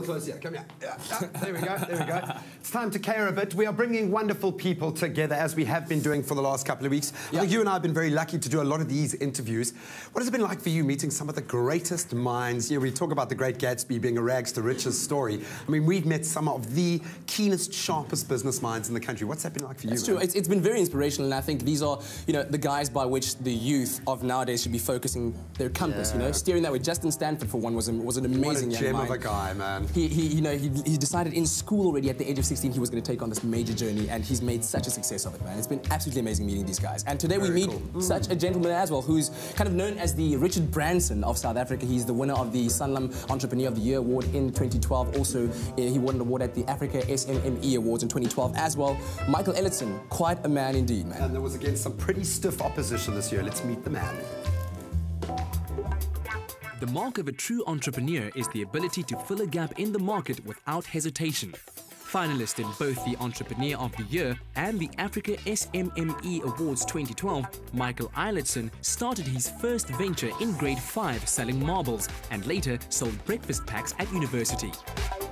close here. Come here. There we go. There we go. It's time to care a bit. We are bringing wonderful people together, as we have been doing for the last couple of weeks. I think you and I have been very lucky to do a lot of these interviews. What has it been like for you meeting some of the greatest minds? You know, we talk about the Great Gatsby being a rags to riches story. I mean, we've met some of the keenest, sharpest business minds in the country. What's that been like for you? It's true. It's been very inspirational, and I think these are, you know, the guys by which the youth of nowadays should be focusing their compass. You know, steering that way. Justin Stanford, for one, was an amazing young man. What a gem of a guy, man. He decided in school already at the age of 16 he was going to take on this major journey, and he's made such a success of it, man. It's been absolutely amazing meeting these guys. And today we meet such a gentleman as well, who's kind of known as the Richard Branson of South Africa. He's the winner of the Sanlam Entrepreneur of the Year Award in 2012. Also, he won an award at the Africa SMME Awards in 2012 as well. Michael Eilertsen, quite a man indeed, man. And there was, again, some pretty stiff opposition this year. Let's meet the man. The mark of a true entrepreneur is the ability to fill a gap in the market without hesitation. Finalist in both the Entrepreneur of the Year and the Africa SMME Awards 2012, Michael Eilertsen started his first venture in grade 5 selling marbles and later sold breakfast packs at university.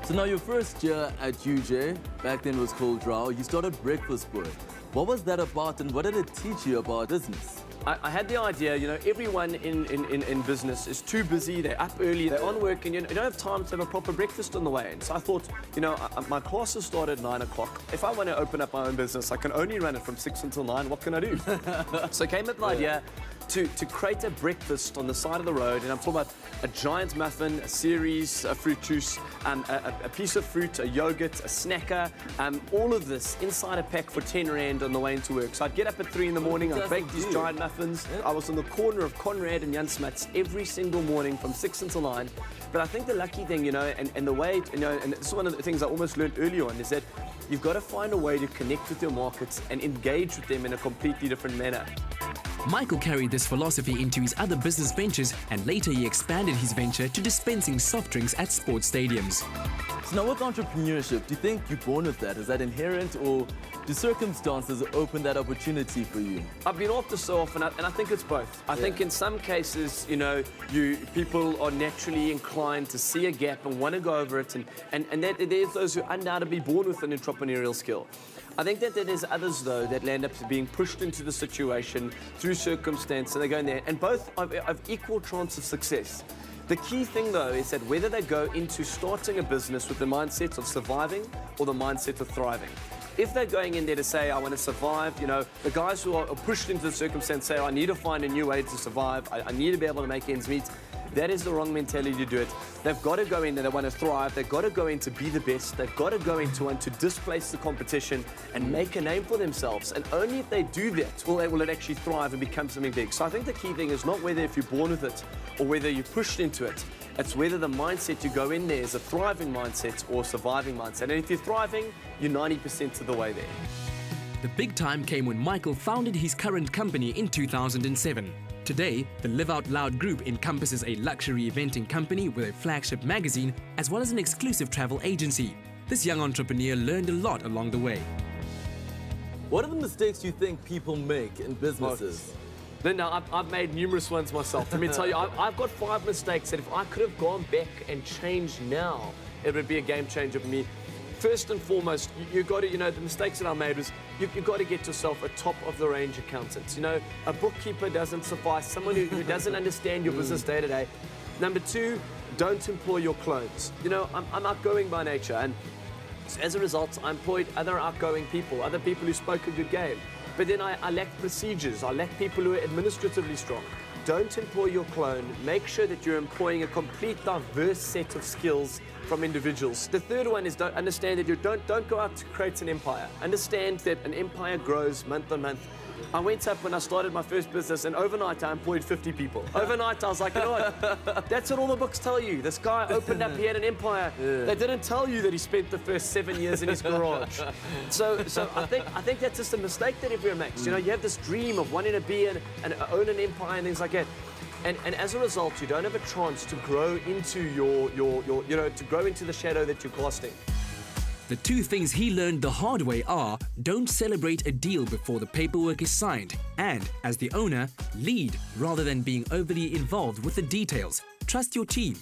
So now your first year at UJ, back then it was called Drow, you started Breakfast Boy. What was that about and what did it teach you about business? I had the idea, you know, everyone in business is too busy, they're up early, they're on work, and you don't have time to have a proper breakfast on the way. And so I thought, you know, my classes start at 9 o'clock. If I want to open up my own business, I can only run it from 6 until 9. What can I do? So I came up with the idea to create a breakfast on the side of the road, and I'm talking about a giant muffin, a series, a fruit juice, a piece of fruit, a yogurt, a snacker, all of this inside a pack for 10 Rand on the way into work. So I'd get up at 3 in the morning, I'd bake these giant muffins. I was on the corner of Conrad and Jan Smuts every single morning from 6 until 9. But I think the lucky thing, you know, and the way, you know, and this is one of the things I almost learned early on, is that you've got to find a way to connect with your markets and engage with them in a completely different manner. Michael carried this philosophy into his other business ventures, and later he expanded his venture to dispensing soft drinks at sports stadiums. So now with entrepreneurship, do you think you're born with that? Is that inherent, or do circumstances open that opportunity for you? I've been off this so often, and I think it's both. I think in some cases, you know, people are naturally inclined to see a gap and want to go over it, and there's those who are undoubtedly born with an entrepreneurial skill. I think that there's others, though, that land up being pushed into the situation through circumstance, and they go in there, and both have equal chance of success. The key thing, though, is that whether they go into starting a business with the mindset of surviving or the mindset of thriving. If they're going in there to say, I want to survive, you know, the guys who are pushed into the circumstance say, I need to find a new way to survive, I need to be able to make ends meet, that is the wrong mentality to do it. They've got to go in there, they want to thrive, they've got to go in to be the best, they've got to go in to want to displace the competition and make a name for themselves. And only if they do that will it actually thrive and become something big. So I think the key thing is not whether if you're born with it or whether you're pushed into it. It's whether the mindset you go in there is a thriving mindset or a surviving mindset. And if you're thriving, you're 90% of the way there. The big time came when Michael founded his current company in 2007. Today, the Live Out Loud group encompasses a luxury eventing company with a flagship magazine as well as an exclusive travel agency. This young entrepreneur learned a lot along the way. What are the mistakes you think people make in businesses? Linda, I've made numerous ones myself. Let me tell you, I've got 5 mistakes that if I could have gone back and changed now, it would be a game changer for me. First and foremost, you've got to, you know, the mistakes that I made was you've got to get yourself a top-of-the-range accountant. You know, a bookkeeper doesn't suffice, someone who doesn't understand your business day to day. Number 2, don't employ your clones. You know, I'm outgoing by nature, and as a result, I employed other outgoing people, other people who spoke a good game. But then I lacked procedures, I lacked people who are administratively strong. Don't employ your clone. Make sure that you're employing a complete diverse set of skills from individuals. The third one is understand that you don't go out to create an empire. Understand that an empire grows month on month. I went up when I started my first business, and overnight I employed 50 people. Overnight I was like, you know what? That's what all the books tell you. This guy opened up, he had an empire. They didn't tell you that he spent the first 7 years in his garage. So I think that's just a mistake that everyone makes. You know, you have this dream of wanting to be and own an empire and things like that. And as a result, you don't have a chance to grow into you know, to grow into the shadow that you're casting. The 2 things he learned the hard way are, don't celebrate a deal before the paperwork is signed, and, as the owner, lead rather than being overly involved with the details. Trust your team.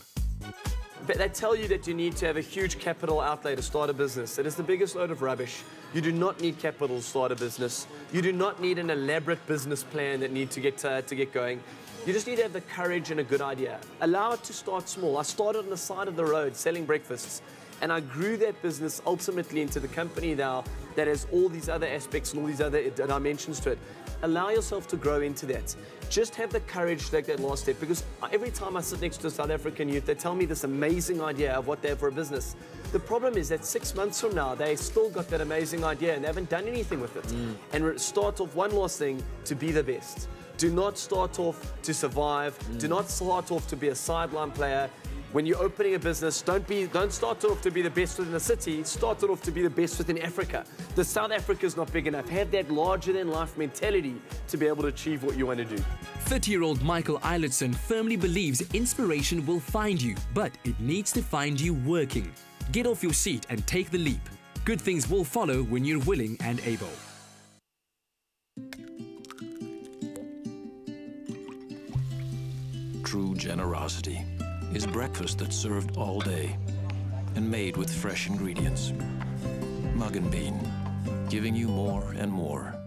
They tell you that you need to have a huge capital outlay to start a business. It is the biggest load of rubbish. You do not need capital to start a business. You do not need an elaborate business plan that need to get going. You just need to have the courage and a good idea. Allow it to start small. I started on the side of the road selling breakfasts, and I grew that business ultimately into the company now that has all these other aspects and all these other dimensions to it. Allow yourself to grow into that. Just have the courage to take that last step, because every time I sit next to a South African youth, they tell me this amazing idea of what they have for a business. The problem is that 6 months from now, they still got that amazing idea and they haven't done anything with it. And start off, one last thing, to be the best. Do not start off to survive. Do not start off to be a sideline player. When you're opening a business, don't start off to be the best within the city. Start off to be the best within Africa. The South Africa is not big enough. Have that larger-than-life mentality to be able to achieve what you want to do. 30-year-old Michael Eilertsen firmly believes inspiration will find you, but it needs to find you working. Get off your seat and take the leap. Good things will follow when you're willing and able. True generosity is breakfast that's served all day and made with fresh ingredients. Mug and Bean, giving you more and more.